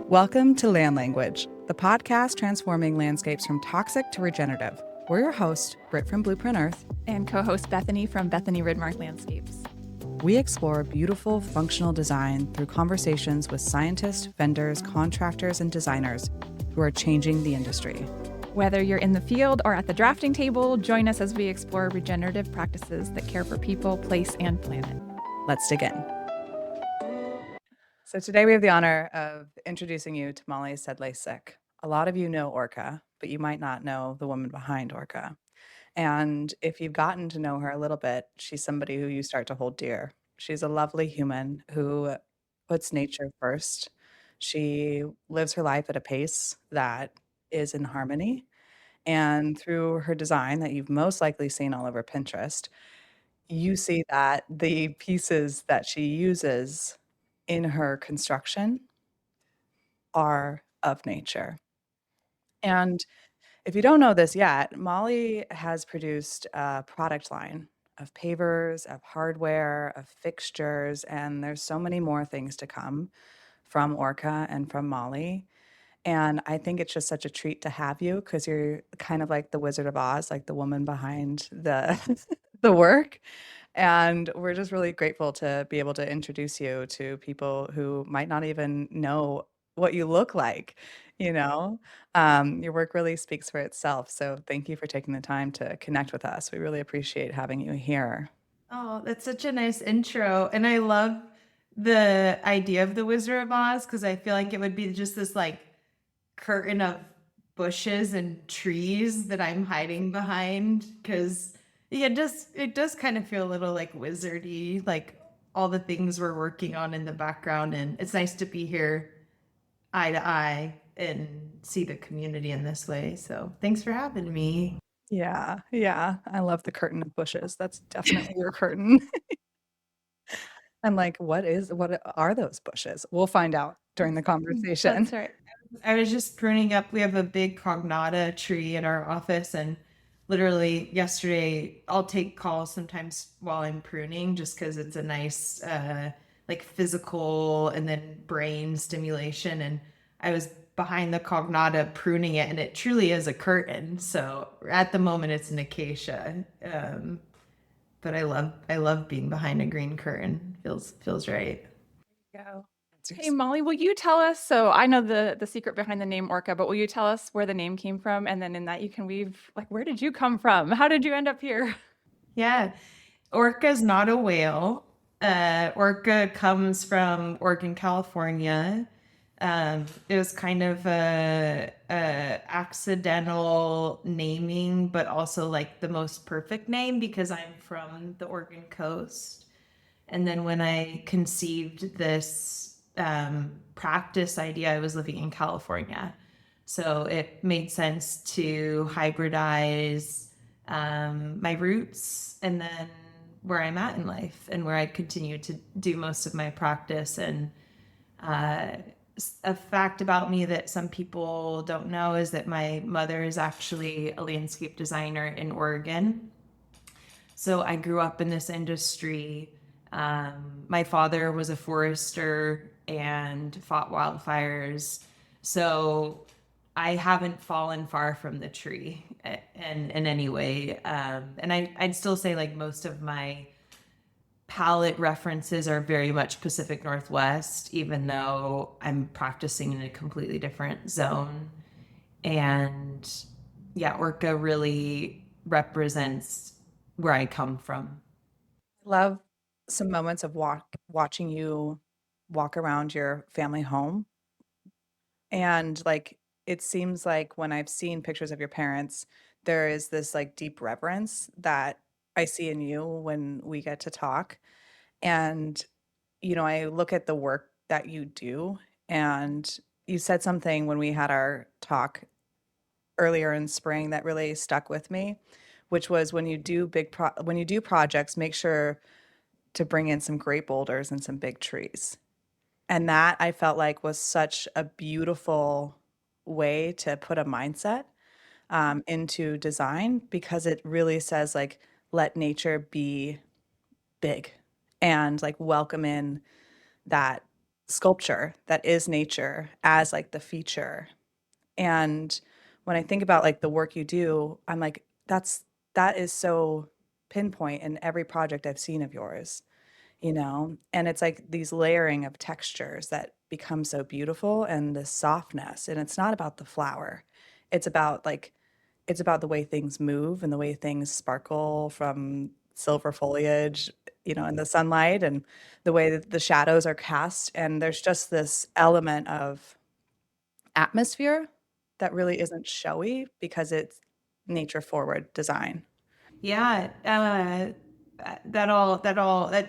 Welcome to Land Language, the podcast transforming landscapes from toxic to regenerative. We're your hosts, Britt from Blueprint Earth, and co-host Bethany from Bethany Ridmark Landscapes. We explore beautiful, functional design through conversations with scientists, vendors, contractors, and designers who are changing the industry. Whether you're in the field or at the drafting table, join us as we explore regenerative practices that care for people, place, and planet. Let's dig in. So today we have the honor of introducing you to Molly Sedlacek. A lot of you know ORCA, but you might not know the woman behind ORCA. And if you've gotten to know her a little bit, she's somebody who you start to hold dear. She's a lovely human who puts nature first. She lives her life at a pace that is in harmony. And through her design that you've most likely seen all over Pinterest, you see that the pieces that she uses in her construction are of nature. And if you don't know this yet, Molly has produced a product line of pavers, of hardware, of fixtures, and there's so many more things to come from ORCA and from Molly. And I think it's just such a treat to have you because you're kind of like the Wizard of Oz, like the woman behind the the work. And we're just really grateful to be able to introduce you to people who might not even know what you look like, you know? Your work really speaks for itself. So thank you for taking the time to connect with us. We really appreciate having you here. Oh, that's such a nice intro. And I love the idea of the Wizard of Oz because I feel like it would be just this like curtain of bushes and trees that I'm hiding behind because yeah, it does kind of feel a little like wizardy, like all the things we're working on in the background. And it's nice to be here eye to eye and see the community in this way. So thanks for having me. Yeah, yeah. I love the curtain of bushes. That's definitely your curtain. I'm like, what are those bushes? We'll find out during the conversation. That's right. I was just pruning up. We have a big cognata tree in our office, and literally yesterday, I'll take calls sometimes while I'm pruning just because it's a nice, like physical and then brain stimulation. And I was behind the cognata pruning it, and it truly is a curtain. So at the moment, it's an acacia. But I love being behind a green curtain. Feels right. Go. Hey, Molly, will you tell us? So I know the secret behind the name ORCA, but will you tell us where the name came from? And then in that you can weave, like, where did you come from? How did you end up here? Yeah, orca is not a whale. Orca comes from Oregon, California. It was kind of a accidental naming, but also like the most perfect name because I'm from the Oregon coast. And then when I conceived this practice idea, I was living in California. So it made sense to hybridize my roots and then where I'm at in life and where I continue to do most of my practice. And a fact about me that some people don't know is that my mother is actually a landscape designer in Oregon. So I grew up in this industry. My father was a forester and fought wildfires. So I haven't fallen far from the tree in any way. And I'd still say like most of my palette references are very much Pacific Northwest, even though I'm practicing in a completely different zone. And yeah, ORCA really represents where I come from. Love some moments of watching you walk around your family home. And like it seems like when I've seen pictures of your parents, there is this like deep reverence that I see in you when we get to talk. And I look at the work that you do, and you said something when we had our talk earlier in spring that really stuck with me, which was when you do when you do projects, make sure to bring in some great boulders and some big trees. And that I felt like was such a beautiful way to put a mindset into design because it really says like let nature be big and like welcome in that sculpture that is nature as like the feature. And when I think about like the work you do, I'm like, that is so pinpoint in every project I've seen of yours, you know? And it's like these layering of textures that become so beautiful and the softness. And it's not about the flower. It's about like, it's about the way things move and the way things sparkle from silver foliage, you know, in the sunlight, and the way that the shadows are cast. And there's just this element of atmosphere that really isn't showy because it's nature forward design. Yeah,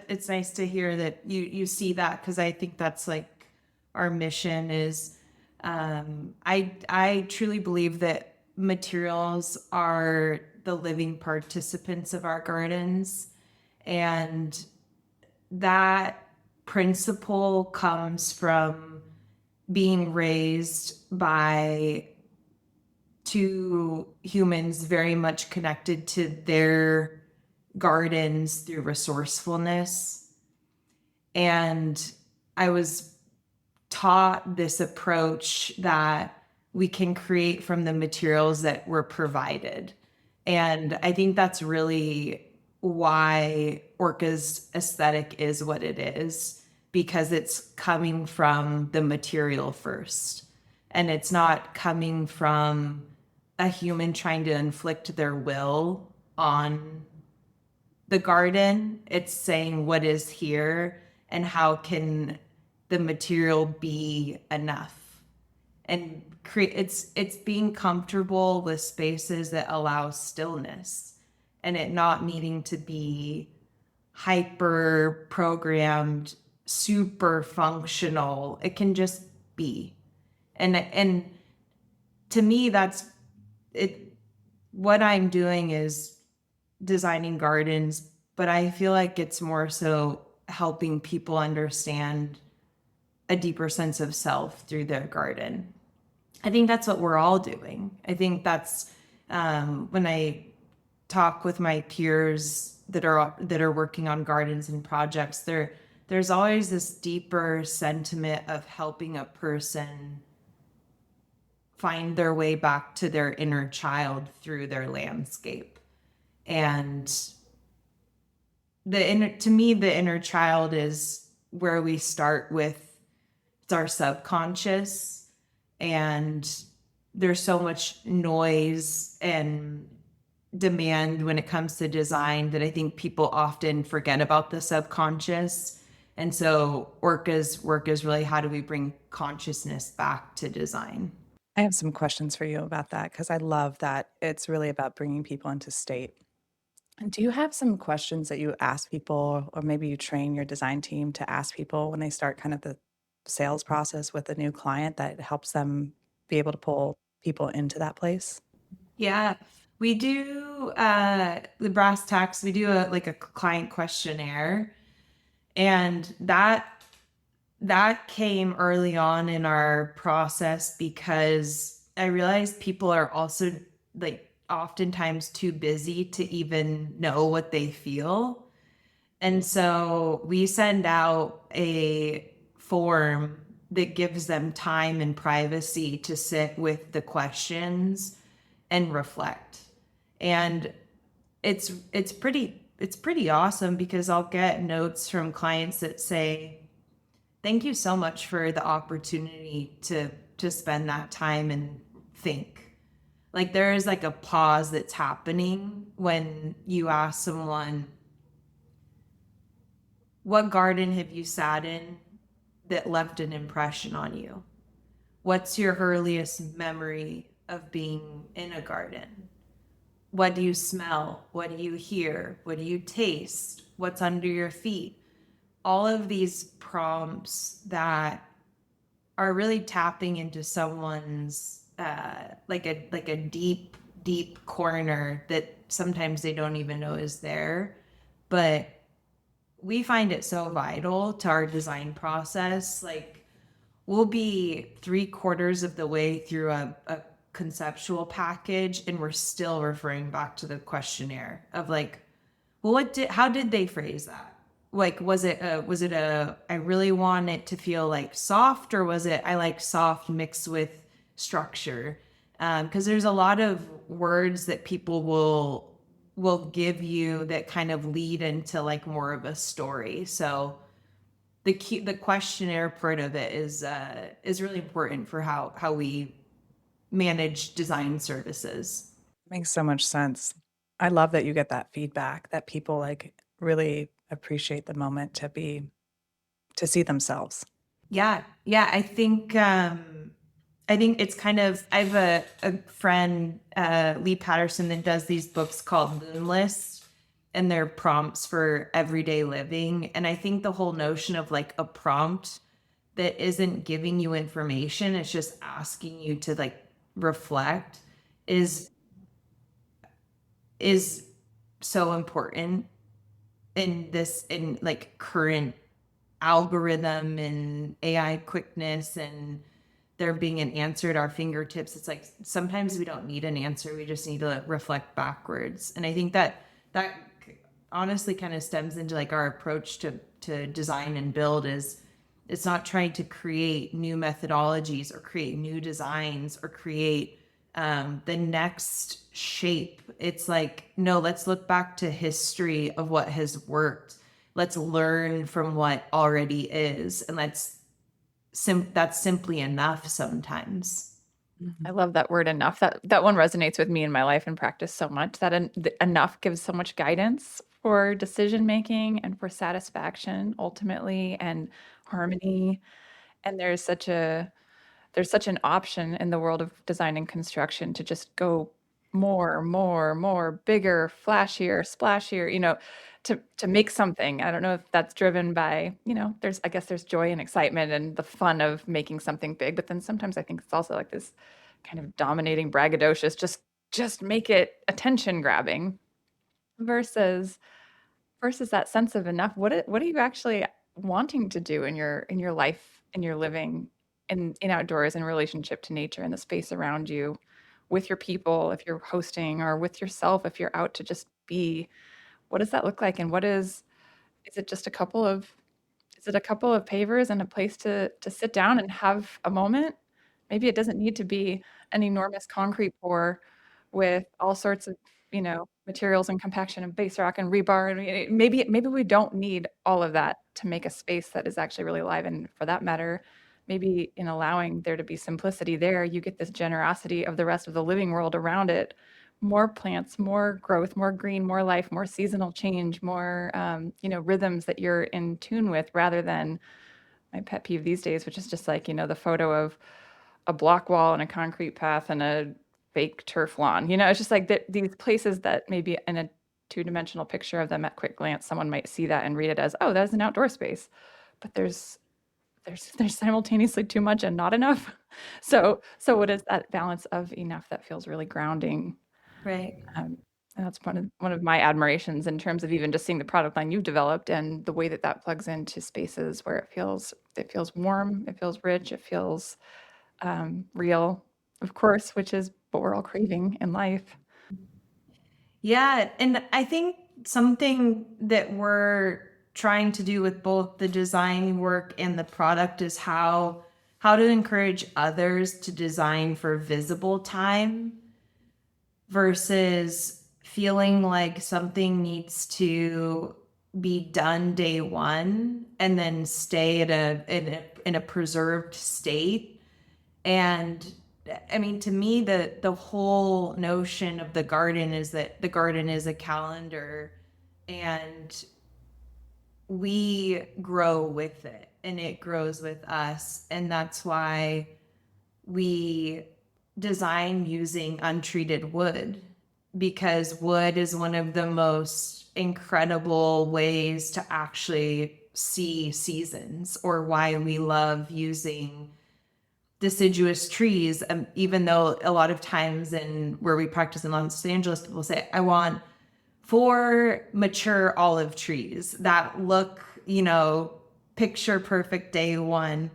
it's nice to hear that you see that, because I think that's like our mission is, I truly believe that materials are the living participants of our gardens, and that principle comes from being raised by two humans very much connected to their gardens through resourcefulness. And I was taught this approach that we can create from the materials that were provided. And I think that's really why ORCA's aesthetic is what it is, because it's coming from the material first. And it's not coming from a human trying to inflict their will on the garden. It's saying what is here and how can the material be enough, and create, it's being comfortable with spaces that allow stillness, and it not needing to be hyper programmed, super functional. It can just be. And to me, that's it. What I'm doing is designing gardens, but I feel like it's more so helping people understand a deeper sense of self through their garden. I think that's what we're all doing. I think that's, when I talk with my peers that are working on gardens and projects, there's always this deeper sentiment of helping a person find their way back to their inner child through their landscape. And to me, the inner child is where we start with. It's our subconscious, and there's so much noise and demand when it comes to design that I think people often forget about the subconscious. And so ORCA's work is really, how do we bring consciousness back to design? I have some questions for you about that because I love that it's really about bringing people into state. And do you have some questions that you ask people, or maybe you train your design team to ask people when they start kind of the sales process with a new client that helps them be able to pull people into that place? Yeah, we do the brass tacks. We do like a client questionnaire, and that came early on in our process because I realized people are also like oftentimes too busy to even know what they feel. And so we send out a form that gives them time and privacy to sit with the questions and reflect. And it's pretty awesome, because I'll get notes from clients that say, "Thank you so much for the opportunity to spend that time and think." Like, there is like a pause that's happening when you ask someone, "What garden have you sat in that left an impression on you? What's your earliest memory of being in a garden? What do you smell? What do you hear? What do you taste? What's under your feet?" All of these prompts that are really tapping into someone's like a deep corner that sometimes they don't even know is there. But we find it so vital to our design process. Like, we'll be 3/4 of the way through a conceptual package, and we're still referring back to the questionnaire of like, well, how did they phrase that? like, was it I really want it to feel like soft, or was it I like soft mixed with structure? Because there's a lot of words that people will give you that kind of lead into like more of a story. So the questionnaire part of it is really important for how we manage design services. Makes so much sense. I love that you get that feedback, that people like really appreciate the moment to see themselves. Yeah, yeah. I think it's kind of I have a friend, Lee Patterson, that does these books called Moonless, and they're prompts for everyday living. And I think the whole notion of like a prompt that isn't giving you information, it's just asking you to like reflect is is so important in like current algorithm and AI quickness, and there being an answer at our fingertips. It's like sometimes we don't need an answer, we just need to reflect backwards. And I think that honestly kind of stems into like our approach to design and build is it's not trying to create new methodologies or create new designs or create the next shape. It's like, no, let's look back to history of what has worked. Let's learn from what already is, and that's simply enough sometimes. I love that word enough. That one resonates with me in my life and practice so much. That enough gives so much guidance for decision making and for satisfaction ultimately and harmony. And there's such an option in the world of design and construction to just go more, bigger, flashier, splashier, to make something. I don't know if that's driven by, I guess there's joy and excitement and the fun of making something big, but then sometimes I think it's also like this kind of dominating braggadocious, just make it attention grabbing versus that sense of enough. What are you actually wanting to do in your life, in your living, in outdoors, in relationship to nature and the space around you, with your people, if you're hosting, or with yourself, if you're out to just be? What does that look like? And is it just a couple of pavers and a place to sit down and have a moment? Maybe it doesn't need to be an enormous concrete pour with all sorts of, materials and compaction and base rock and rebar. And maybe we don't need all of that to make a space that is actually really alive. And for that matter, maybe in allowing there to be simplicity there, you get this generosity of the rest of the living world around it. More plants, more growth, more green, more life, more seasonal change, more rhythms that you're in tune with, rather than my pet peeve these days, which is just like, the photo of a block wall and a concrete path and a fake turf lawn. It's just like these places that maybe in a two-dimensional picture of them at quick glance, someone might see that and read it as, oh, that's an outdoor space. But there's simultaneously too much and not enough. So what is that balance of enough that feels really grounding? Right. And that's one of my admirations in terms of even just seeing the product line you've developed and the way that plugs into spaces where it feels warm, it feels rich, it feels real, of course, which is what we're all craving in life. Yeah, and I think something that we're trying to do with both the design work and the product is how to encourage others to design for visible time versus feeling like something needs to be done day one and then stay in a preserved state. And I mean, to me, the whole notion of the garden is that the garden is a calendar, and we grow with it and it grows with us. And that's why we design using untreated wood, because wood is one of the most incredible ways to actually see seasons, or why we love using deciduous trees. Even though a lot of times in where we practice in Los Angeles, people say, I want 4 mature olive trees that look, picture perfect day one.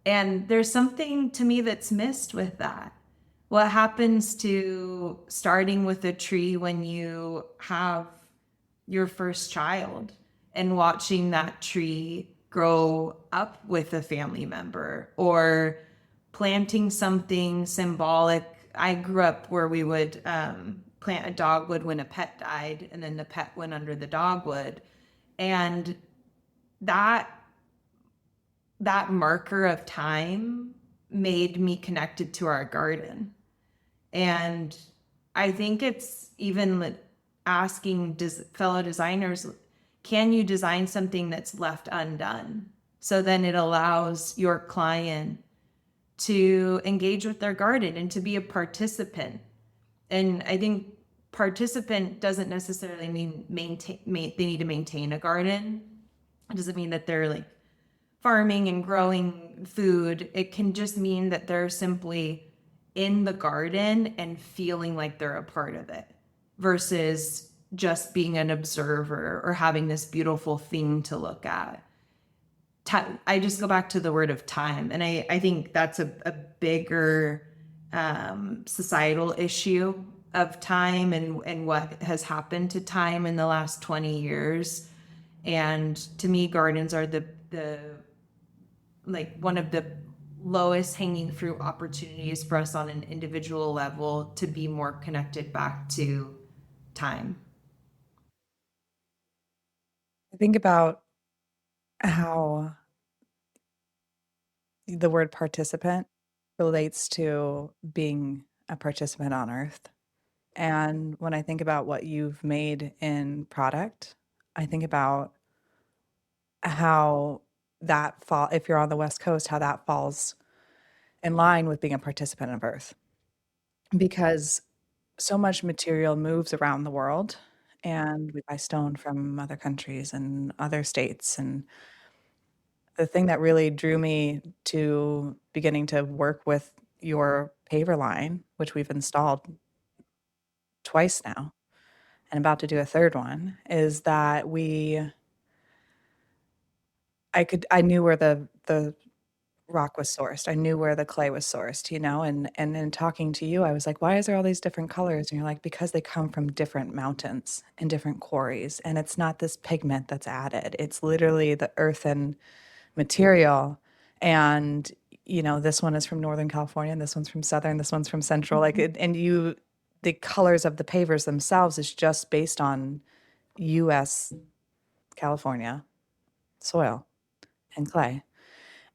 And there's something to me that's missed with that. What happens to starting with a tree when you have your first child? and watching that tree grow up with a family member, or planting something symbolic. I grew up where we would plant a dogwood when a pet died, and then the pet went under the dogwood. And that marker of time made me connected to our garden. And I think it's even asking fellow designers, can you design something that's left undone? So then it allows your client to engage with their garden and to be a participant. And I think participant doesn't necessarily mean they need to maintain a garden. It doesn't mean that they're like farming and growing food. It can just mean that they're simply in the garden and feeling like they're a part of it, versus just being an observer or having this beautiful thing to look at. I just go back to the word of time. And I think that's a bigger societal issue of time and what has happened to time in the last 20 years. And to me, gardens are the like one of the lowest hanging fruit opportunities for us on an individual level to be more connected back to time. I think about how the word participant relates to being a participant on Earth. And when I think about what you've made in product, I think about how that fall, if you're on the West Coast, how that falls in line with being a participant of Earth. Because so much material moves around the world, and we buy stone from other countries and other states. And the thing that really drew me to beginning to work with your paver line, which we've installed twice now and about to do a third one, is that I knew where the rock was sourced. I knew where the clay was sourced, you know, and in talking to you, I was like, why is there all these different colors? And you're like, because they come from different mountains and different quarries. And it's not this pigment that's added. It's literally the earthen material. And, you know, this one is from Northern California, and this one's from Southern, this one's from Central. Like, the colors of the pavers themselves is just based on US, California soil and clay.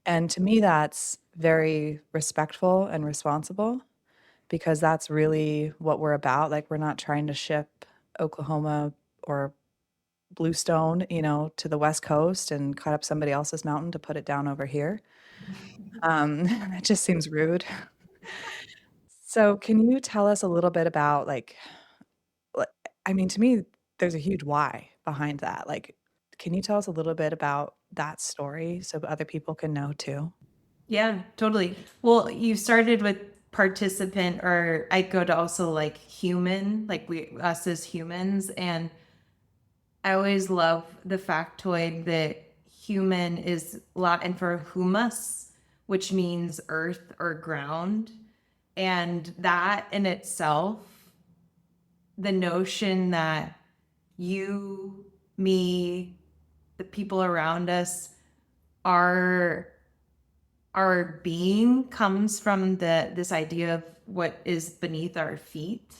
And to me, that's very respectful and responsible, because that's really what we're about. Like, we're not trying to ship Oklahoma or bluestone, you know, to the West Coast and cut up somebody else's mountain to put it down over here. That just seems rude. So can you tell us a little bit about like, I mean, to me, there's a huge why behind that. Like, can you tell us a little bit about that story so other people can know too? Yeah, totally. Well, you started with participant, or I go to also like human, like us as humans. And I always love the factoid that human is Latin for humus, which means earth or ground. And that in itself, the notion that you, me, the people around us, our being comes from this idea of what is beneath our feet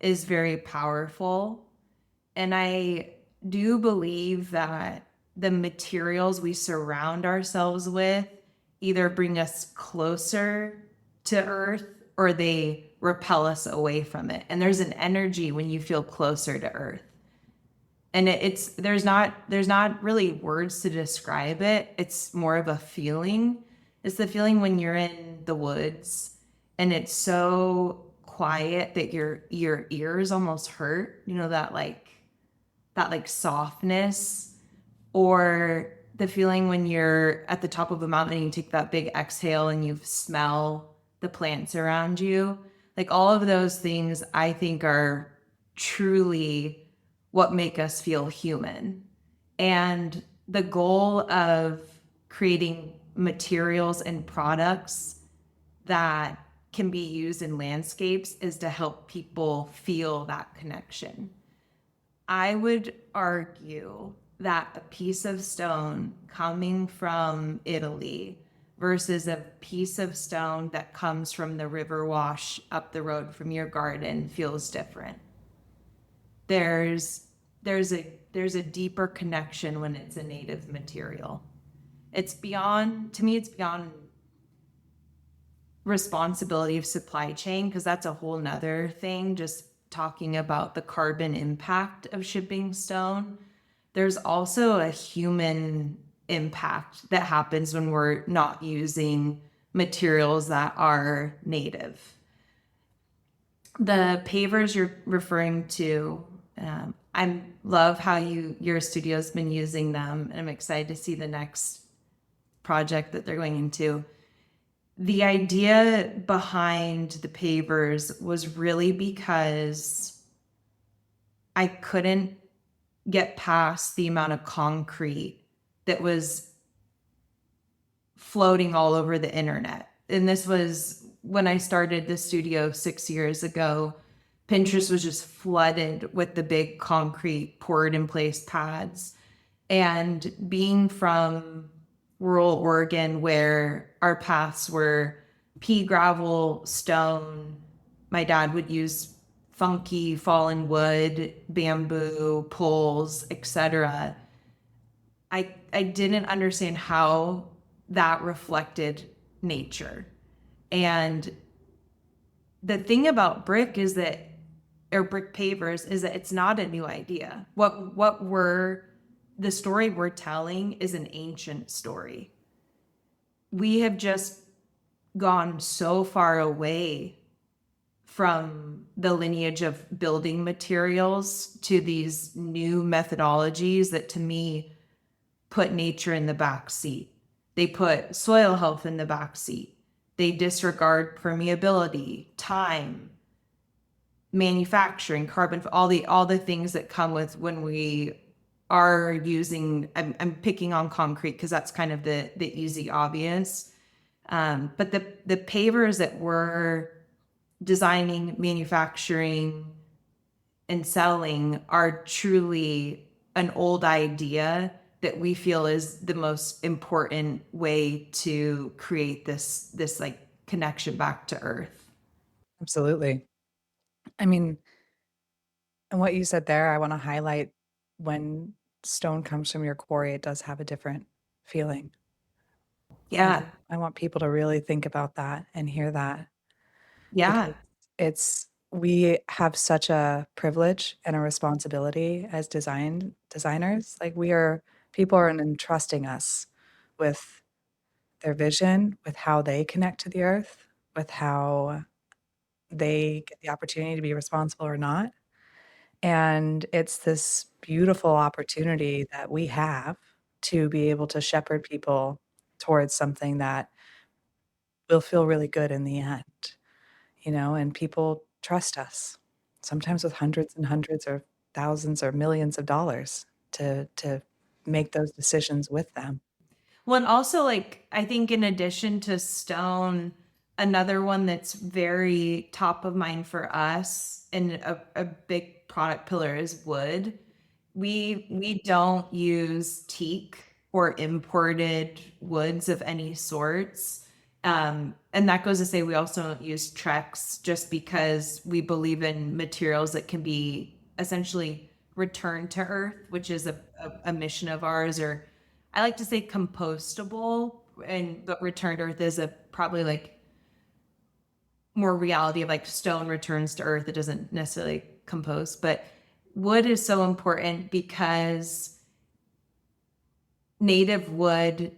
is very powerful. And I do believe that the materials we surround ourselves with either bring us closer to earth or they repel us away from it. And there's an energy when you feel closer to earth. And there's not really words to describe it. It's more of a feeling. It's the feeling when you're in the woods and it's so quiet that your ears almost hurt. You know, that softness. Or the feeling when you're at the top of a mountain and you take that big exhale and you smell the plants around you. Like, all of those things I think are truly what make us feel human. And the goal of creating materials and products that can be used in landscapes is to help people feel that connection. I would argue that a piece of stone coming from Italy versus a piece of stone that comes from the river wash up the road from your garden feels different. There's there's a deeper connection when it's a native material. It's beyond, to me, it's beyond responsibility of supply chain, because that's a whole nother thing, just talking about the carbon impact of shipping stone. There's also a human impact that happens when we're not using materials that are native. The pavers you're referring to, I love how your studio's been using them, and I'm excited to see the next project that they're going into. The idea behind the pavers was really because I couldn't get past the amount of concrete that was floating all over the internet. And this was when I started the studio 6 years ago. Pinterest was just flooded with the big concrete poured in place pads. And being from rural Oregon, where our paths were pea gravel, stone, my dad would use funky fallen wood, bamboo, poles, etc. I didn't understand how that reflected nature. And the thing about brick is that, or brick pavers, is that it's not a new idea. The story we're telling is an ancient story. We have just gone so far away from the lineage of building materials to these new methodologies that, to me, put nature in the back seat. They put soil health in the back seat. They disregard permeability, time, manufacturing, carbon, all the things that come with when we are using, I'm picking on concrete because that's kind of the easy obvious. But the pavers that we're designing, manufacturing, and selling are truly an old idea that we feel is the most important way to create this like connection back to earth. Absolutely. I mean, and what you said there, I want to highlight when stone comes from your quarry, it does have a different feeling. Yeah. I want people to really think about that and hear that. Yeah. We have such a privilege and a responsibility as designers. Like people are entrusting us with their vision, with how they connect to the earth, with how they get the opportunity to be responsible or not. And it's this beautiful opportunity that we have to be able to shepherd people towards something that will feel really good in the end, and people trust us, sometimes with hundreds and hundreds or thousands or millions of dollars to make those decisions with them. Well, and also, like, I think in addition to stone, another one that's very top of mind for us and a big product pillar is wood. We don't use teak or imported woods of any sorts. And that goes to say we also don't use Trex, just because we believe in materials that can be essentially returned to earth, which is a mission of ours, or I like to say compostable, but returned to earth is a probably like more reality of like stone returns to earth. It doesn't necessarily compost, but wood is so important because native wood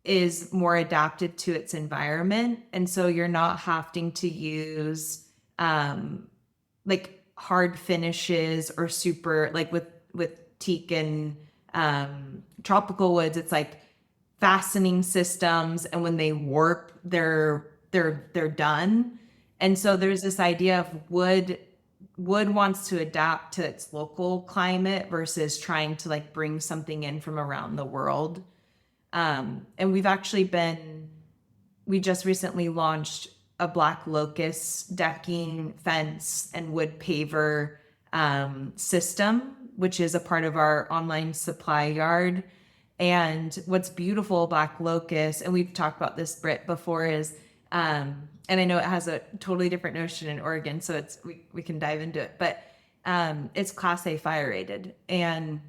is more adapted to its environment. And so you're not having to use like hard finishes or super, like with teak and tropical woods, it's like fastening systems, and when they warp, they're done. And so there's this idea of wood wants to adapt to its local climate versus trying to like bring something in from around the world. And we just recently launched a black locust decking, fence, and wood paver system which is a part of our online supply yard. And what's beautiful about locust, and we've talked about this, Britt, before, is, and I know it has a totally different notion in Oregon, so we can dive into it, but it's Class A fire rated, and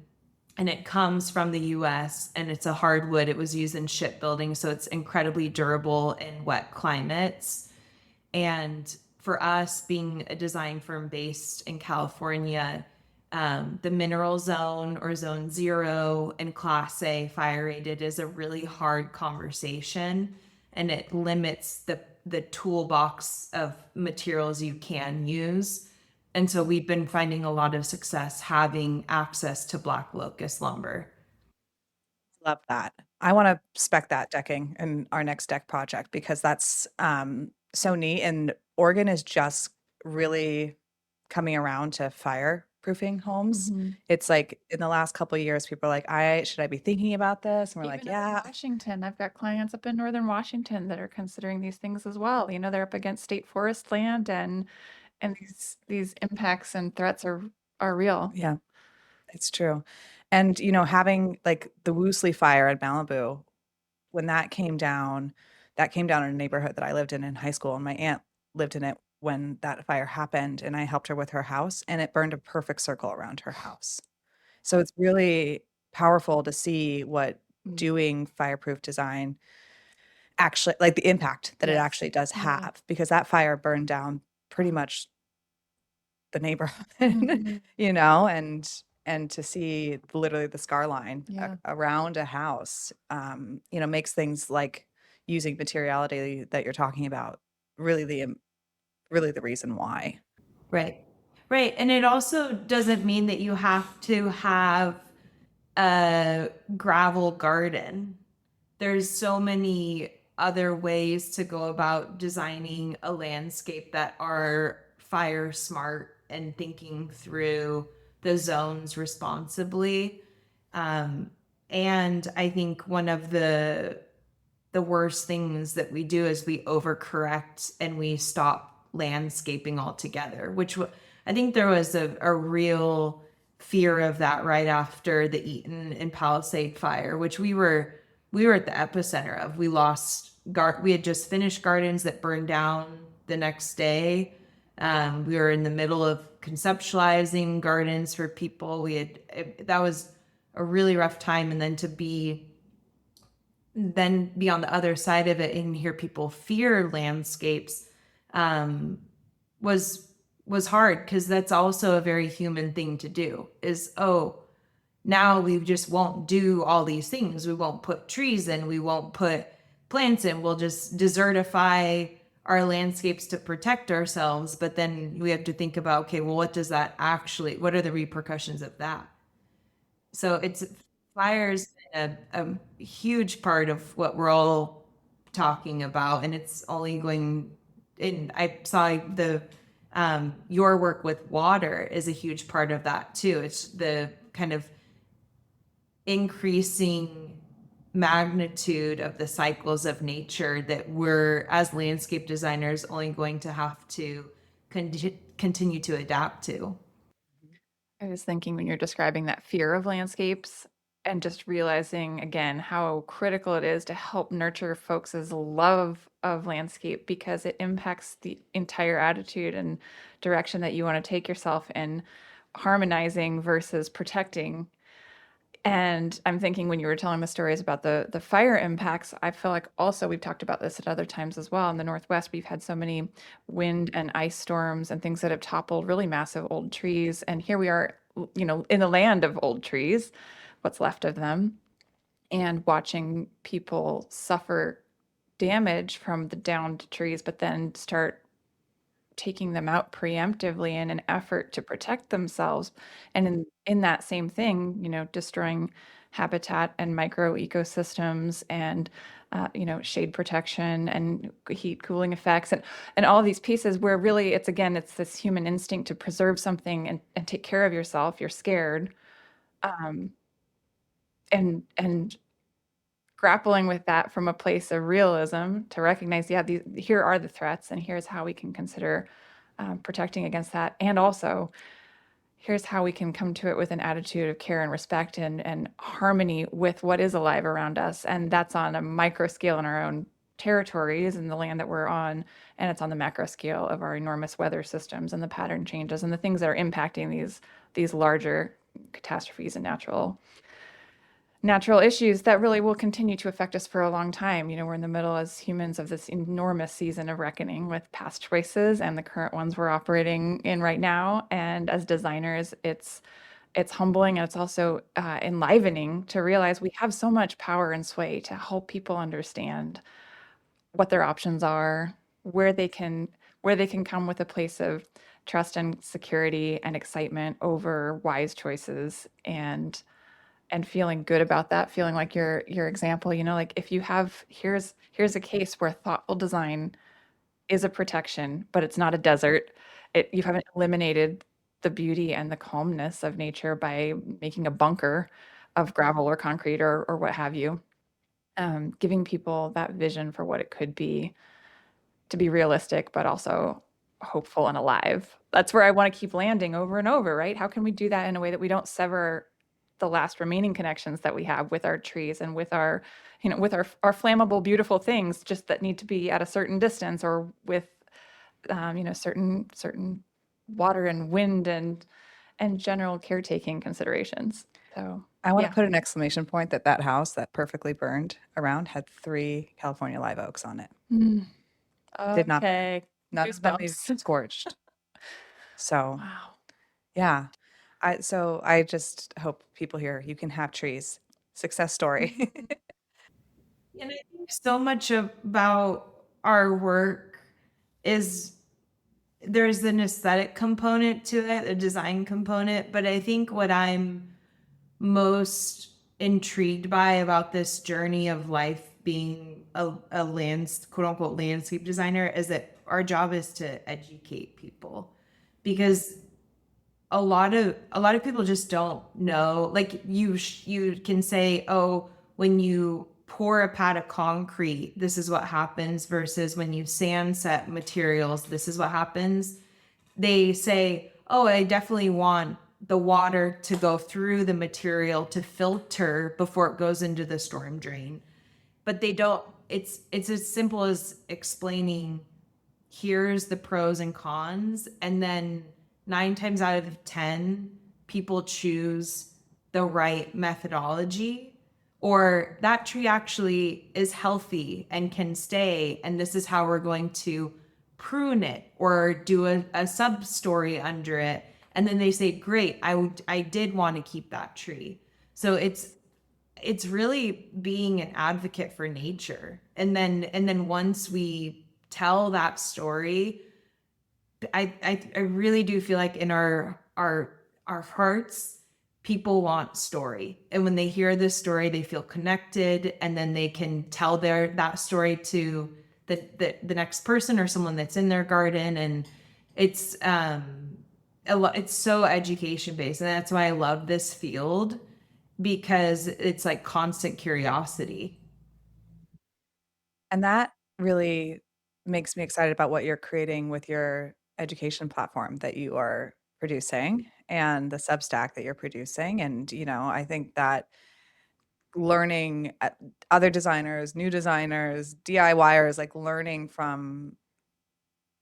it comes from the US, and it's a hardwood. It was used in shipbuilding, so it's incredibly durable in wet climates. And for us, being a design firm based in California, the mineral zone or zone 0 and Class A fire rated is a really hard conversation, and it limits the toolbox of materials you can use. And so we've been finding a lot of success having access to black locust lumber. Love that. I want to spec that decking in our next deck project because that's so neat. And Oregon is just really coming around to fireproofing homes. It's like in the last couple of years, people are like, should I be thinking about this? And we're like, Even up in yeah. Washington, I've got clients up in northern Washington that are considering these things as well. You know, they're up against state forest land, and these impacts and threats are real. Yeah, it's true. And, having like the Woolsey Fire in Malibu, when that came down in a neighborhood that I lived in high school, and my aunt lived in it when that fire happened, and I helped her with her house, and it burned a perfect circle around her house. So it's really powerful to see what doing fireproof design actually, like the impact that it Yes. actually does Yeah. have, because that fire burned down pretty much the neighborhood, Mhm. and to see literally the scar line Yeah. around a house, makes things like using materiality that you're talking about really really the reason why. Right. Right. And it also doesn't mean that you have to have a gravel garden. There's so many other ways to go about designing a landscape that are fire smart and thinking through the zones responsibly. And I think one of the worst things that we do is we overcorrect and we stop landscaping altogether, which I think there was a real fear of that right after the Eaton and Palisade fire, which we were at the epicenter of. We had just finished gardens that burned down the next day. We were in the middle of conceptualizing gardens for people. That was a really rough time, and then to then be on the other side of it and hear people fear landscapes was hard, because that's also a very human thing to do. Is, oh, now we just won't do all these things. We won't put trees in, we won't put plants in, we'll just desertify our landscapes to protect ourselves. But then we have to think about, okay, well, what are the repercussions of that? So fire's a huge part of what we're all talking about, and it's only going. And I saw your work with water is a huge part of that too. It's the kind of increasing magnitude of the cycles of nature that we're, as landscape designers, only going to have to continue to adapt to. I was thinking when you're describing that fear of landscapes and just realizing again how critical it is to help nurture folks' love of landscape, because it impacts the entire attitude and direction that you want to take yourself in, harmonizing versus protecting. And I'm thinking when you were telling the stories about the fire impacts, I feel like also we've talked about this at other times as well. In the Northwest, we've had so many wind and ice storms and things that have toppled really massive old trees. And here we are, in the land of old trees, what's left of them, and watching people suffer damage from the downed trees, but then start taking them out preemptively in an effort to protect themselves. And in that same thing, destroying habitat and micro ecosystems and, shade protection and heat cooling effects and all these pieces where really it's this human instinct to preserve something and take care of yourself. You're scared. And grappling with that from a place of realism to recognize, yeah, here are the threats and here's how we can consider protecting against that. And also here's how we can come to it with an attitude of care and respect and harmony with what is alive around us. And that's on a micro scale in our own territories and the land that we're on. And it's on the macro scale of our enormous weather systems and the pattern changes and the things that are impacting these larger catastrophes and natural issues that really will continue to affect us for a long time. We're in the middle as humans of this enormous season of reckoning with past choices and the current ones we're operating in right now. And as designers, it's humbling and it's also enlivening to realize we have so much power and sway to help people understand what their options are, where they can come with a place of trust and security and excitement over wise choices and feeling good about that, feeling like your example, like if you have here's a case where thoughtful design is a protection, but it's not a desert. You haven't eliminated the beauty and the calmness of nature by making a bunker of gravel or concrete or what have you. Giving people that vision for what it could be to be realistic, but also hopeful and alive. That's where I want to keep landing over and over, right? How can we do that in a way that we don't sever the last remaining connections that we have with our trees and with our flammable, beautiful things, just that need to be at a certain distance or with, certain water and wind and general caretaking considerations. So, I want to yeah. put an exclamation point that house that perfectly burned around had 3 California live oaks on it. Mm. Did not burn. Okay. None of them even Goosebumps. scorched. So, Wow. yeah. I just hope people here, you can have trees. Success story. And I think so much about our work is there's an aesthetic component to it, a design component, but I think what I'm most intrigued by about this journey of life being a quote unquote landscape designer is that our job is to educate people, because a lot of people just don't know. Like you can say, oh, when you pour a pad of concrete, this is what happens, versus when you sand set materials, this is what happens. They say, oh, I definitely want the water to go through the material to filter before it goes into the storm drain. But they don't, it's as simple as explaining, here's the pros and cons, and then 9 times out of 10 people choose the right methodology, or that tree actually is healthy and can stay, and this is how we're going to prune it or do a sub story under it. And then they say, great, I did want to keep that tree. So it's really being an advocate for nature. And then once we tell that story, I really do feel like in our hearts, people want story. And when they hear this story, they feel connected, and then they can tell that story to the next person or someone that's in their garden. And it's it's so education based. And that's why I love this field, because it's like constant curiosity. And that really makes me excited about what you're creating with your education platform that you are producing and the Substack that you're producing. And, I think that learning other designers, new designers, DIYers, like learning from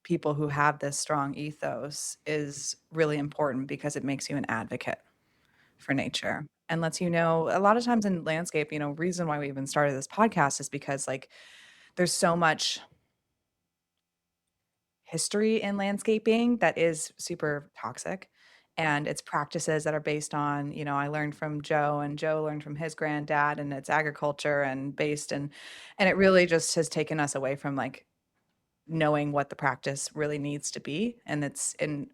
people who have this strong ethos is really important because it makes you an advocate for nature and lets you know a lot of times in landscape, reason why we even started this podcast is because like there's so much history in landscaping that is super toxic, and it's practices that are based on, I learned from Joe and Joe learned from his granddad, and it's agriculture and based and it really just has taken us away from like knowing what the practice really needs to be. And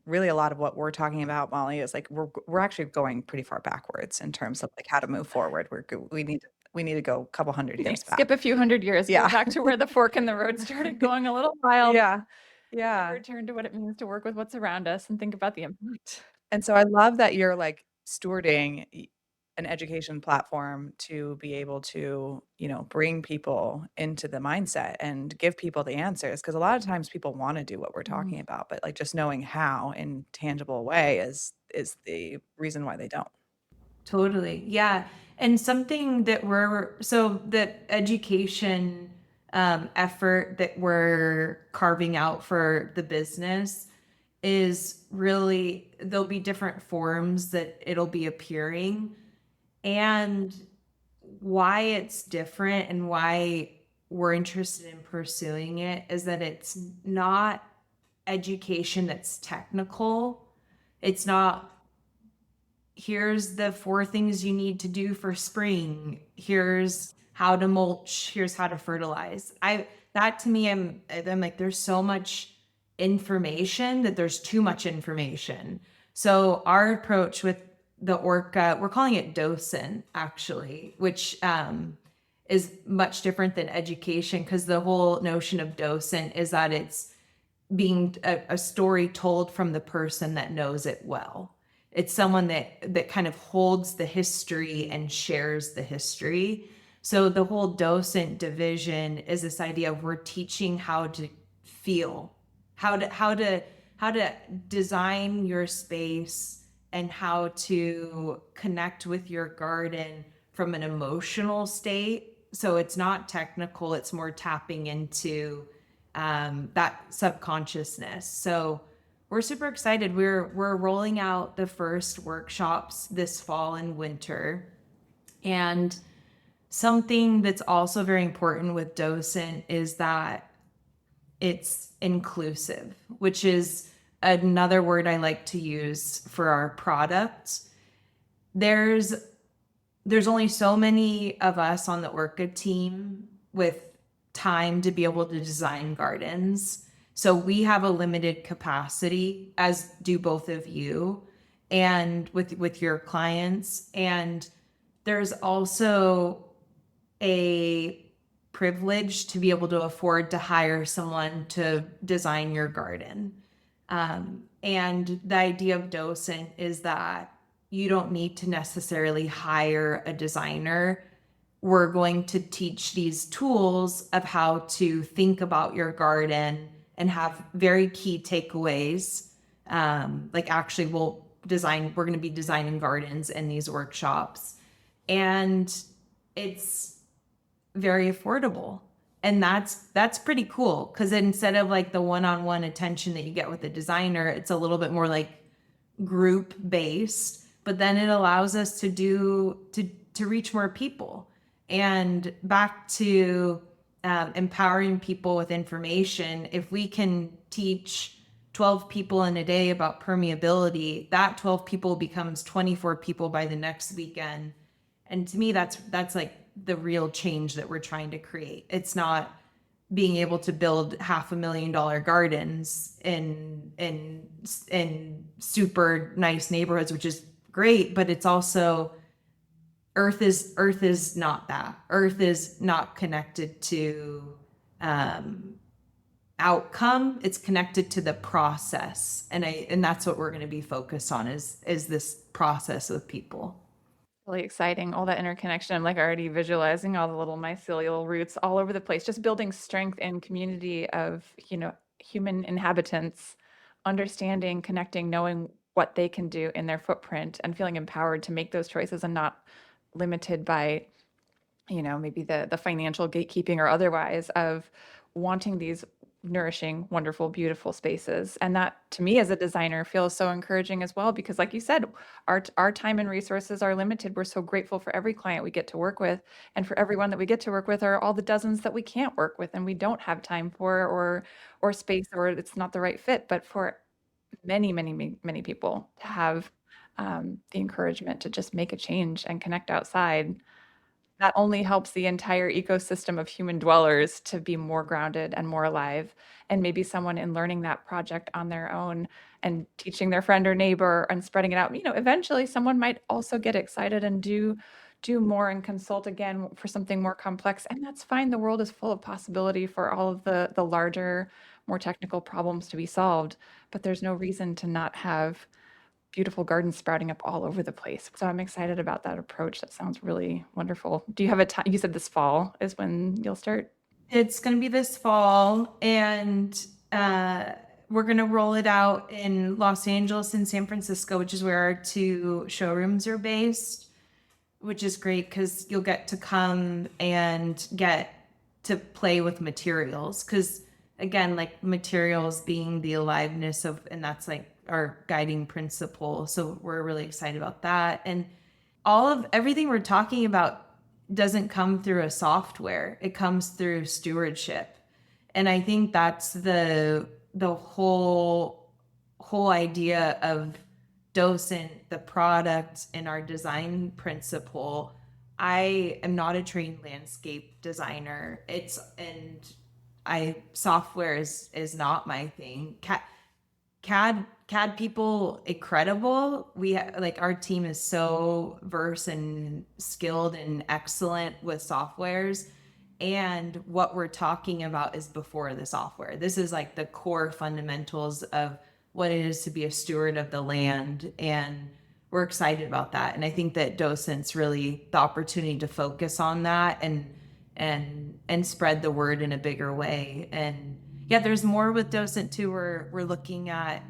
really a lot of what we're talking about, Molly, is like we're actually going pretty far backwards in terms of like how to move forward. We need to go a couple hundred years back. Skip a few hundred years, Yeah. go back to where the fork in the road started going a little wild. Yeah. Yeah. Return to what it means to work with what's around us and think about the impact. And so I love that you're like stewarding an education platform to be able to, bring people into the mindset and give people the answers. Because a lot of times people want to do what we're talking about, but like just knowing how in tangible way is the reason why they don't. Totally. Yeah. And something that the education effort that we're carving out for the business is really, there'll be different forms that it'll be appearing. And why it's different and why we're interested in pursuing it is that it's not education that's technical. It's not, here's the 4 things you need to do for spring. Here's how to mulch. Here's how to fertilize. That to me, I'm like, there's so much information that there's too much information. So our approach with the ORCA, we're calling it Docent actually, which is much different than education, because the whole notion of Docent is that it's being a story told from the person that knows it well. It's someone that kind of holds the history and shares the history. So the whole Docent division is this idea of we're teaching how to feel, how to design your space, and how to connect with your garden from an emotional state. So it's not technical, it's more tapping into that subconsciousness. So we're super excited. We're rolling out the first workshops this fall and winter. And something that's also very important with Docent is that it's inclusive, which is another word I like to use for our product. There's only so many of us on the ORCA team with time to be able to design gardens. So we have a limited capacity, as do both of you, and with your clients. And there's also a privilege to be able to afford to hire someone to design your garden. And the idea of Docent is that you don't need to necessarily hire a designer. We're going to teach these tools of how to think about your garden and have very key takeaways. Like actually we're going to be designing gardens in these workshops, and it's very affordable. And that's pretty cool, because instead of like the one-on-one attention that you get with a designer, it's a little bit more like group based, but then it allows us to reach more people. And back to empowering people with information, if we can teach 12 people in a day about permeability, that 12 people becomes 24 people by the next weekend. And to me, that's like the real change that we're trying to create. It's not being able to build $500,000 gardens in super nice neighborhoods, which is great, but it's also Earth is not that. Earth is not connected to outcome. It's connected to the process, and that's what we're going to be focused on is this process with people. Really exciting, all that interconnection. I'm like already visualizing all the little mycelial roots all over the place, just building strength and community of, human inhabitants, understanding, connecting, knowing what they can do in their footprint and feeling empowered to make those choices and not limited by, maybe the financial gatekeeping or otherwise of wanting these nourishing, wonderful, beautiful spaces. And that to me as a designer feels so encouraging as well, because like you said, our time and resources are limited. We're so grateful for every client we get to work with, and for everyone that we get to work with are all the dozens that we can't work with and we don't have time for or space, or it's not the right fit. But for many, many, many, many people to have the encouragement to just make a change and connect outside, that only helps the entire ecosystem of human dwellers to be more grounded and more alive. And maybe someone in learning that project on their own and teaching their friend or neighbor and spreading it out, eventually someone might also get excited and do more and consult again for something more complex. And that's fine. The world is full of possibility for all of the larger, more technical problems to be solved. But there's no reason to not have beautiful gardens sprouting up all over the place. So I'm excited about that approach. That sounds really wonderful. Do you have a time? You said this fall is when you'll start? It's going to be this fall, and we're going to roll it out in Los Angeles and San Francisco, which is where our two showrooms are based, which is great because you'll get to come and get to play with materials. Because again, like materials being the aliveness of, and that's like our guiding principle. So we're really excited about that. And all of everything we're talking about doesn't come through a software. It comes through stewardship. And I think that's the whole idea of Docent, the product, and our design principle. I am not a trained landscape designer. Software is not my thing. CAD people incredible. Like our team is so versed and skilled and excellent with softwares. And what we're talking about is before the software. This is like the core fundamentals of what it is to be a steward of the land. And we're excited about that. And I think that Docent's really the opportunity to focus on that and spread the word in a bigger way. And yeah, there's more with Docent too. We're looking at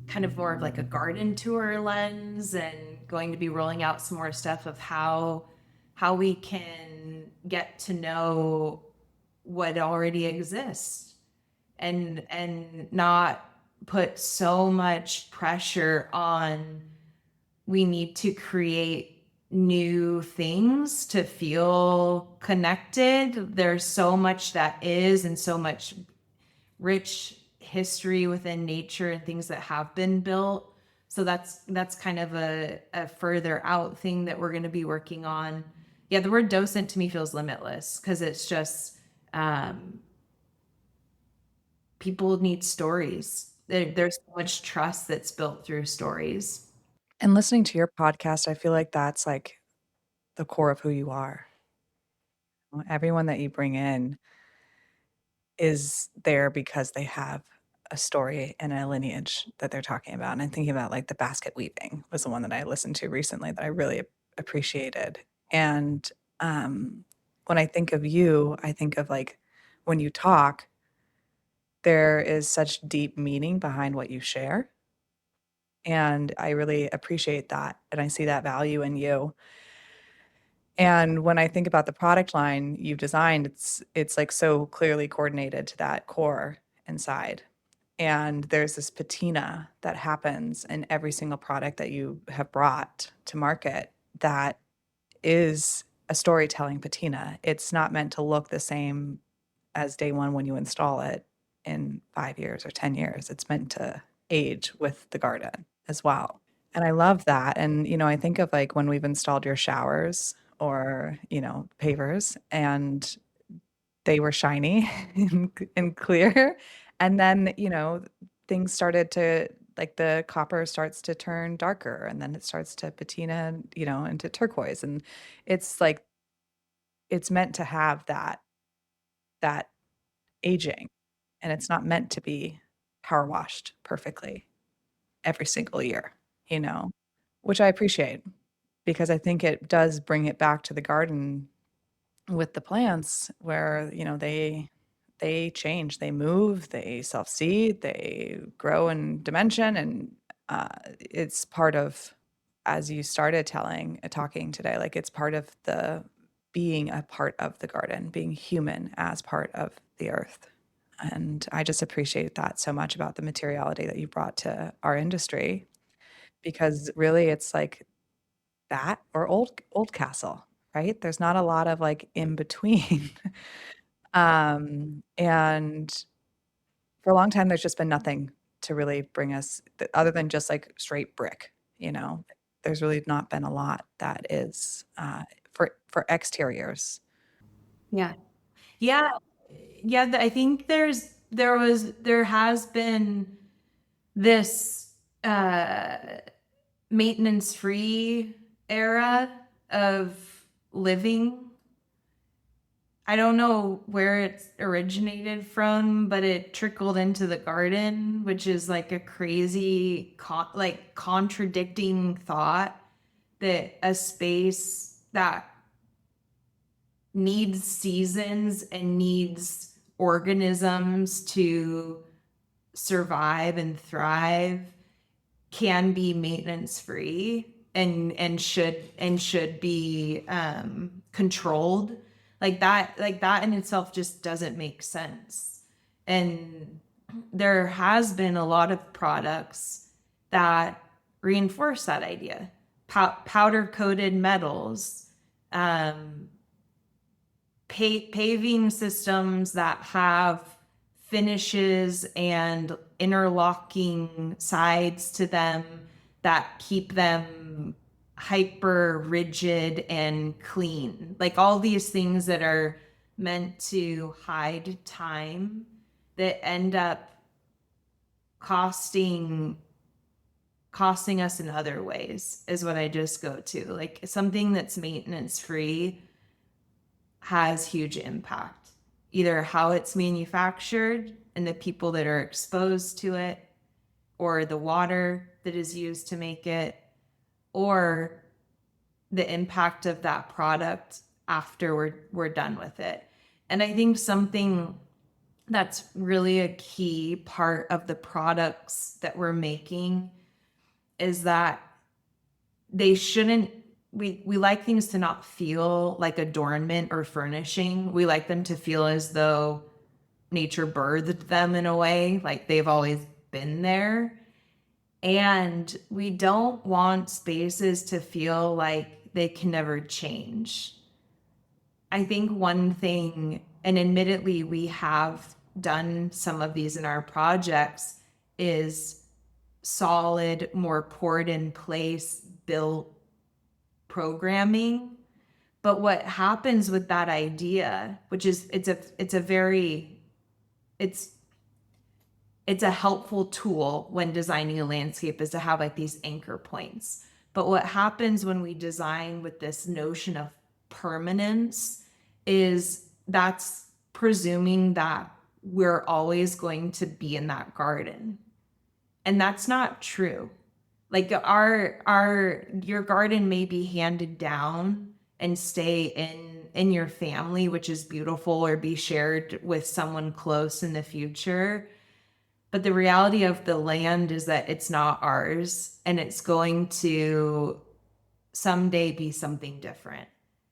kind of more of like a garden tour lens, and going to be rolling out some more stuff of how we can get to know what already exists, and not put so much pressure on we need to create new things to feel connected. There's so much that is, and so much rich history within nature and things that have been built. So that's kind of a further out thing that we're going to be working on. Yeah, the word docent to me feels limitless because it's just people need stories. There's so much trust that's built through stories. And listening to your podcast, I feel like that's like the core of who you are. Everyone that you bring in is there because they have a story and a lineage that they're talking about. And I'm thinking about like the basket weaving was the one that I listened to recently that I really appreciated. And when I think of you, I think of like when you talk, there is such deep meaning behind what you share. And I really appreciate that. And I see that value in you. And when I think about the product line you've designed, it's like so clearly coordinated to that core inside. And there's this patina that happens in every single product that you have brought to market that is a storytelling patina. It's not meant to look the same as day one when you install it in 5 years or 10 years. It's meant to age with the garden as well. And I love that. And, I think of like when we've installed your showers or, pavers, and they were shiny and clear. And then, things started to, like the copper starts to turn darker, and then it starts to patina, into turquoise. And it's like, it's meant to have that aging, and it's not meant to be power washed perfectly every single year, which I appreciate because I think it does bring it back to the garden with the plants where, they change, they move, they self-seed, they grow in dimension, and it's part of, as you started talking today, like it's part of the being a part of the garden, being human as part of the earth. And I just appreciate that so much about the materiality that you brought to our industry, because really it's like that or old castle, right? There's not a lot of like in between. And for a long time, there's just been nothing to really bring us other than just like straight brick, There's really not been a lot that is for exteriors. Yeah. Yeah. Yeah. I think there has been this maintenance free era of living I don't know where it originated from, but it trickled into the garden, which is like a crazy, like contradicting thought that a space that needs seasons and needs organisms to survive and thrive can be maintenance free and should be controlled. Like that in itself just doesn't make sense. And there has been a lot of products that reinforce that idea. Powder coated metals, um, paving systems that have finishes and interlocking sides to them that keep them hyper rigid and clean. Like all these things that are meant to hide time that end up costing us in other ways is what I just go to. Like something that's maintenance free has huge impact, either how it's manufactured and the people that are exposed to it, or the water that is used to make it, or the impact of that product after we're done with it. And I think something that's really a key part of the products that we're making is that they shouldn't, we like things to not feel like adornment or furnishing. We like them to feel as though nature birthed them in a way, like they've always been there. And we don't want spaces to feel like they can never change. I think one thing, and admittedly we have done some of these in our projects, is solid, more poured in place, built programming. But what happens with that idea, which is it's a helpful tool when designing a landscape, is to have like these anchor points. But what happens when we design with this notion of permanence is that's presuming that we're always going to be in that garden. And that's not true. Like your garden may be handed down and stay in your family, which is beautiful, or be shared with someone close in the future. But the reality of the land is that it's not ours, and it's going to someday be something different.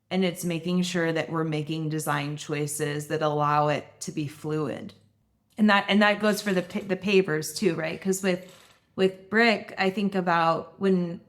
And it's making sure that we're making design choices that allow it to be fluid. And that goes for the pavers too, right? Because with brick, I think about when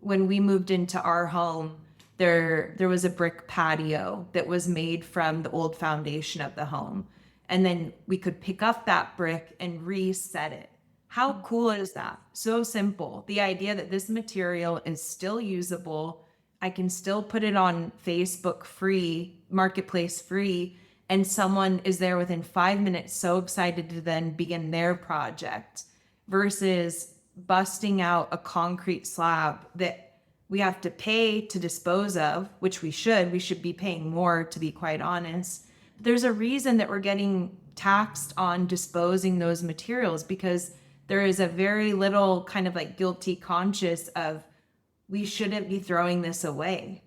we moved into our home, there was a brick patio that was made from the old foundation of the home. And then we could pick up that brick and reset it. How cool is that? So simple. The idea that this material is still usable. I can still put it on Facebook free, marketplace free, and someone is there within 5 minutes, so excited to then begin their project, versus busting out a concrete slab that we have to pay to dispose of, which we should be paying more, to be quite honest. There's a reason that we're getting taxed on disposing those materials, because there is a very little kind of like guilty conscience of, we shouldn't be throwing this away.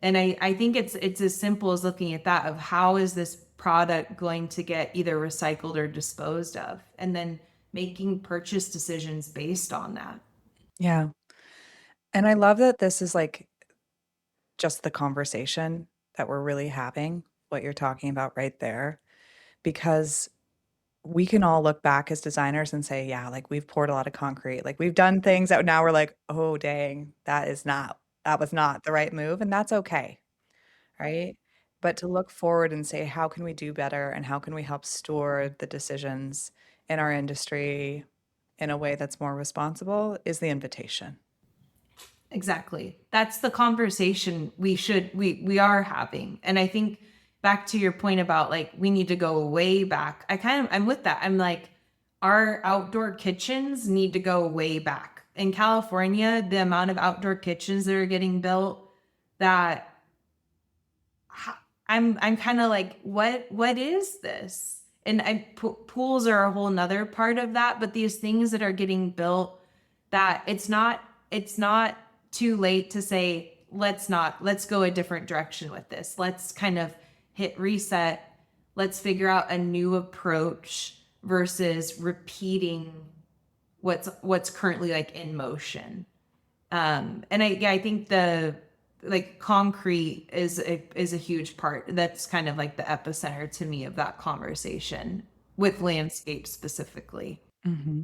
And I think it's as simple as looking at that, of how is this product going to get either recycled or disposed of, and then making purchase decisions based on that. Yeah. And I love that this is like just the conversation that we're really having, what you're talking about right there, because we can all look back as designers and say, yeah, like we've poured a lot of concrete, like we've done things that now we're like, oh, dang, that was not the right move. And that's okay. Right. But to look forward and say, how can we do better? And how can we help store the decisions in our industry in a way that's more responsible is the invitation. Exactly. That's the conversation we are having. And I think back to your point about like, we need to go way back. I'm with that. I'm like, our outdoor kitchens need to go way back. In California, the amount of outdoor kitchens that are getting built, that I'm kind of like, what is this? And pools are a whole nother part of that, but these things that are getting built, that it's not too late to say, let's go a different direction with this. Let's kind of hit reset. Let's figure out a new approach versus repeating what's currently like in motion. And I think the like concrete is a huge part. That's kind of like the epicenter to me of that conversation with landscape specifically. Hmm.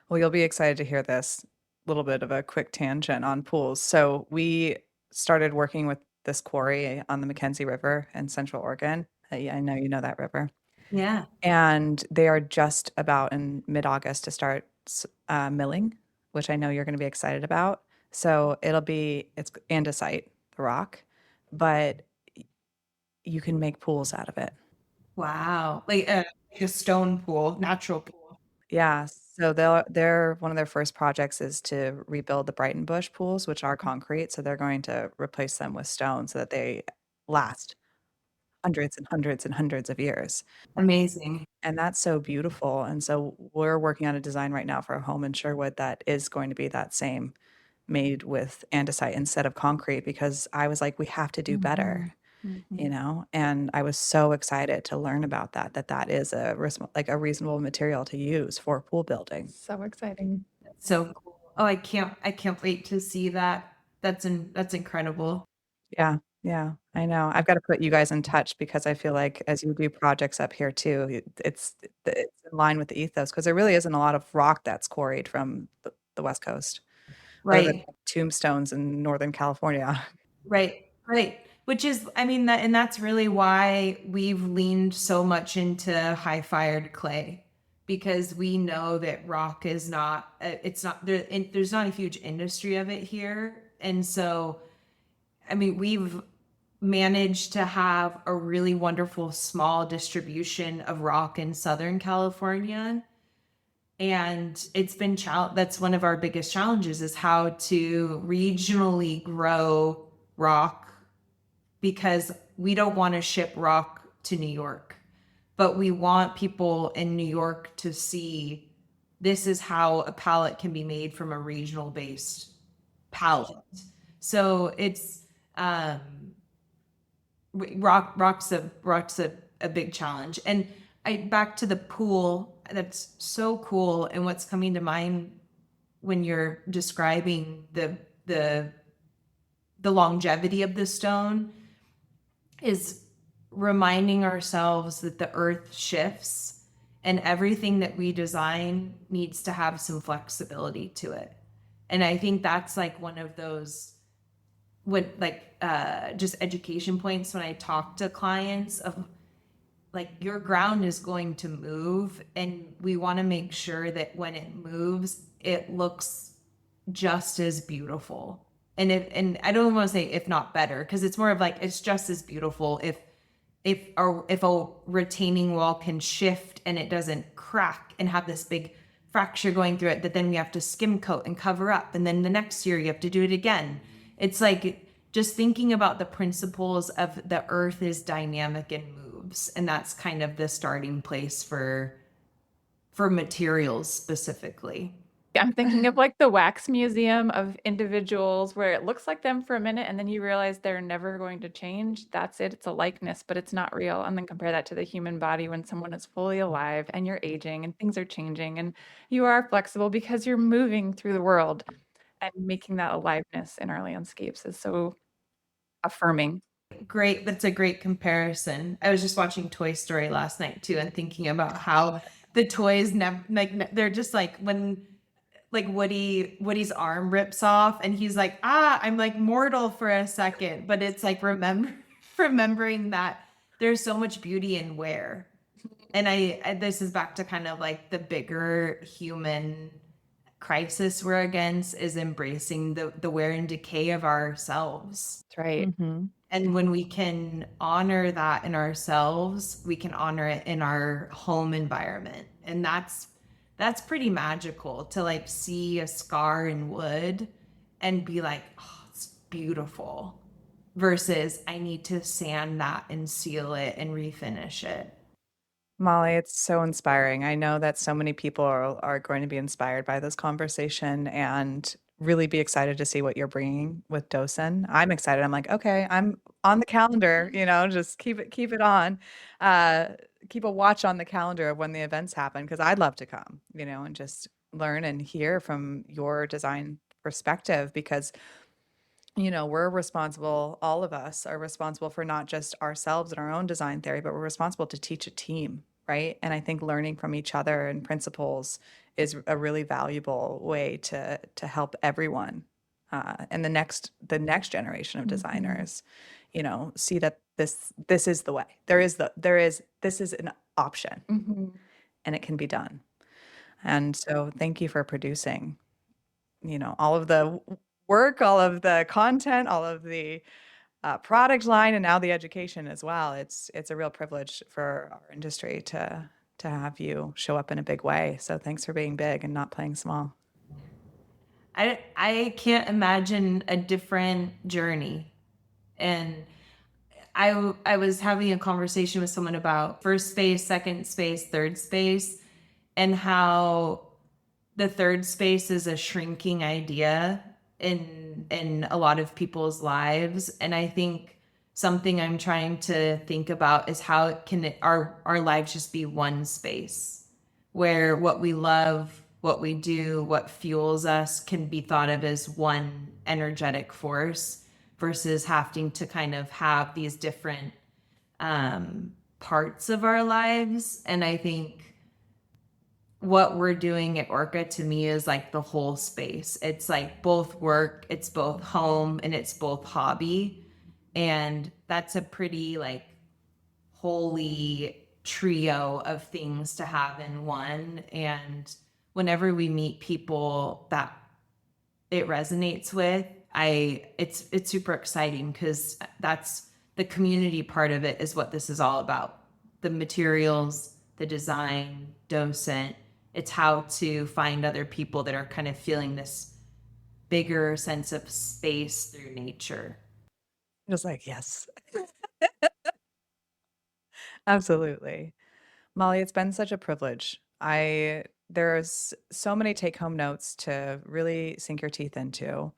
Well, you'll be excited to hear this little bit of a quick tangent on pools. So we started working with this quarry on the Mackenzie River in Central Oregon. Yeah, I know you know that river. Yeah. And they are just about in mid-August to start milling, which I know you're going to be excited about. So it's andesite, the rock, but you can make pools out of it. Wow. Like a stone pool, natural pool. Yeah, so they're one of their first projects is to rebuild the Brighton Bush pools, which are concrete. So they're going to replace them with stone so that they last hundreds and hundreds and hundreds of years. Amazing. And that's so beautiful. And so we're working on a design right now for a home in Sherwood that is going to be that same, made with andesite instead of concrete, because I was like, we have to do better, and I was so excited to learn about that is like a reasonable material to use for pool building. So exciting. So cool. Oh, I can't wait to see that. That's incredible. Yeah, yeah, I know. I've got to put you guys in touch because I feel like as you do projects up here too, it's in line with the ethos because there really isn't a lot of rock that's quarried from the West Coast, other than Right. tombstones in Northern California. Right, right. Which is, I mean, and that's really why we've leaned so much into high fired clay, because we know that rock is not, it's not there. There's not a huge industry of it here, and so, I mean, we've managed to have a really wonderful small distribution of rock in Southern California. And it's been that's one of our biggest challenges, is how to regionally grow rock, because we don't want to ship rock to New York, but we want people in New York to see this is how a palette can be made from a regional based palette. So it's um, rock's a big challenge. And back to the pool, that's so cool. And what's coming to mind when you're describing the longevity of the stone is reminding ourselves that the earth shifts and everything that we design needs to have some flexibility to it. And I think that's like one of those just education points when I talk to clients of, like, your ground is going to move, and we want to make sure that when it moves, it looks just as beautiful. And I don't want to say if not better, because it's more of like it's just as beautiful if a retaining wall can shift and it doesn't crack and have this big fracture going through it that then we have to skim coat and cover up, and then the next year you have to do it again. It's like just thinking about the principles of the earth is dynamic and moves, and that's kind of the starting place for materials specifically. I'm thinking of like the wax museum of individuals where it looks like them for a minute and then you realize they're never going to change. That's it. It's a likeness, but it's not real. And then compare that to the human body when someone is fully alive and you're aging and things are changing and you are flexible because you're moving through the world, and making that aliveness in our landscapes is so affirming. Great. That's a great comparison. I was just watching Toy Story last night too, and thinking about how the toys they're just like when like Woody's arm rips off and he's like, I'm like mortal for a second, but it's like remembering that there's so much beauty in wear. And this is back to kind of like the bigger human crisis we're against, is embracing the wear and decay of ourselves. That's right. And when we can honor that in ourselves, we can honor it in our home environment. And that's pretty magical, to like see a scar in wood and be like, oh, it's beautiful. versus I need to sand that and seal it and refinish it. Molly, it's so inspiring. I know that so many people are going to be inspired by this conversation and really be excited to see what you're bringing with Docent. I'm excited. I'm like, okay, I'm on the calendar, just keep it on. Uh, keep a watch on the calendar of when the events happen because I'd love to come, and just learn and hear from your design perspective because we're responsible, all of us are responsible for not just ourselves and our own design theory, but we're responsible to teach a team, right? And I think learning from each other and principles is a really valuable way to help everyone and the next generation of designers, see that this is the way. This is an option and it can be done. And so thank you for producing all of the work, all of the content, all of the product line, and now the education as well. It's a real privilege for our industry to have you show up in a big way. So thanks for being big and not playing small. I can't imagine a different journey. And I was having a conversation with someone about first space, second space, third space, and how the third space is a shrinking idea in a lot of people's lives. And I think something I'm trying to think about is how our lives just be one space where what we love, what we do, what fuels us can be thought of as one energetic force versus having to kind of have these different parts of our lives. And I think what we're doing at ORCA to me is like the whole space. It's like both work, it's both home, and it's both hobby. And that's a pretty like holy trio of things to have in one. And whenever we meet people that it resonates with, it's super exciting because that's the community part of it is what this is all about. The materials, the design, Docent. It's how to find other people that are kind of feeling this bigger sense of space through nature. Just like, yes, absolutely. Molly, it's been such a privilege. There's so many take-home notes to really sink your teeth into.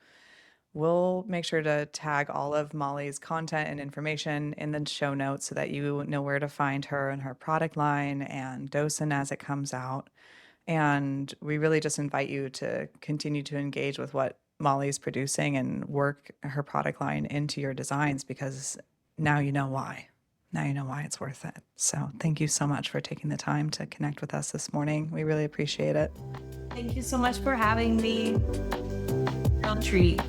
We'll make sure to tag all of Molly's content and information in the show notes so that you know where to find her and her product line and Docent as it comes out. And we really just invite you to continue to engage with what Molly's producing and work her product line into your designs because now you know why. Now you know why it's worth it. So thank you so much for taking the time to connect with us this morning. We really appreciate it. Thank you so much for having me. Real treat.